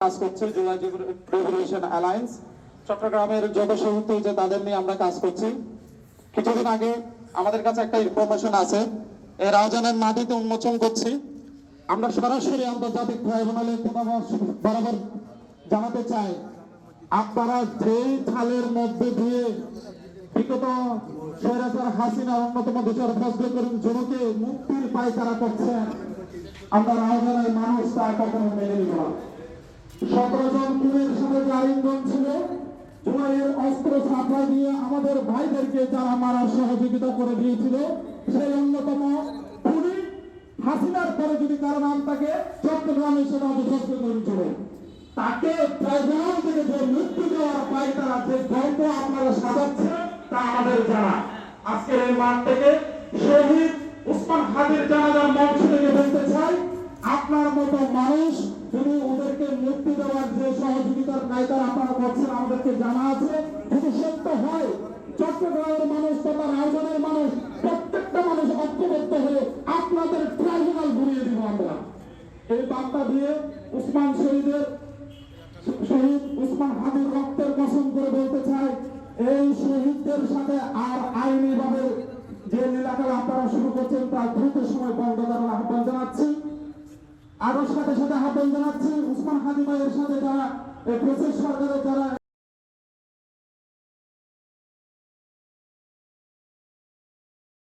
কাজ করছে July revolution alliance চট্টগ্রামের যত শহীদ হয়েছে তাদের নিয়ে আমরা কাজ করছি। কিছুদিন আগে আমাদের কাছে একটা ইনফরমেশন আছে, এই রাউজানের মাটিতে উন্মোচন করছি। আমরা সরাসরি আন্তর্জাতিক ট্রাইব্যুনালে বরাবর জানাতে চাই, আপনারা যেই খালের মধ্যে দিয়ে বিগত স্বৈরাচার হাসিনার অন্যতম বিচার ফজলে করিম জুনুকে মুক্তির পায়তারা করছেন, আমরা রাউজানের মানুষ তা কখনো মেনে নিব না। 17 জন খুনের সাথে আলিঙ্গন ছিল, জুলাইয়ের অস্ত্র সাপ্লাই দিয়ে আমাদের ভাইদেরকে যারা মারার সহযোগিতা করে দিয়েছিল, সেই অন্যতম খুনি হাসিনার পরে যদি কারো নাম থাকে চট্টগ্রামে সেটা ফজলে করিম জুনু, তাকে ট্রাইব্যুনাল থেকে যে মৃত্যু দেওয়ার পায়তারা যে গল্প আপনারা সাজাচ্ছেন তা আমাদের জানা। আজকের এই মাঠ থেকে শহীদ উসমান হাদির জানাজার মঞ্চ থেকে বলতে চাই, আপনার মতো মানুষ যদি ওদেরকে মুক্তি দেওয়ার যে সহযোগিতার কায়দার আপনারা করছেন আমাদেরকে জানা আছে। যদি সত্য হয় চট্টগ্রামের মানুষ তথা রাউজানের মানুষ প্রত্যেকটা মানুষ ঐক্যবদ্ধ হয়ে আপনাদের ট্রাইব্যুনাল ঘুরিয়ে দিব। আমরা এই বার্তা দিয়ে শহীদ উসমান হাদির রক্তের কসম করে বলতে চাই, এই শহীদদের সাথে আর আইনি ভাবে যে লীলাখেলা আপনারা শুরু করছেন তা দ্রুত সময় বন্ধ করার আহ্বান জানাচ্ছি। আরো সাথে সাথে আহ্বান জানাচ্ছি উসমান হাদি ভাইয়ের সাথে যারা সরকারের যারা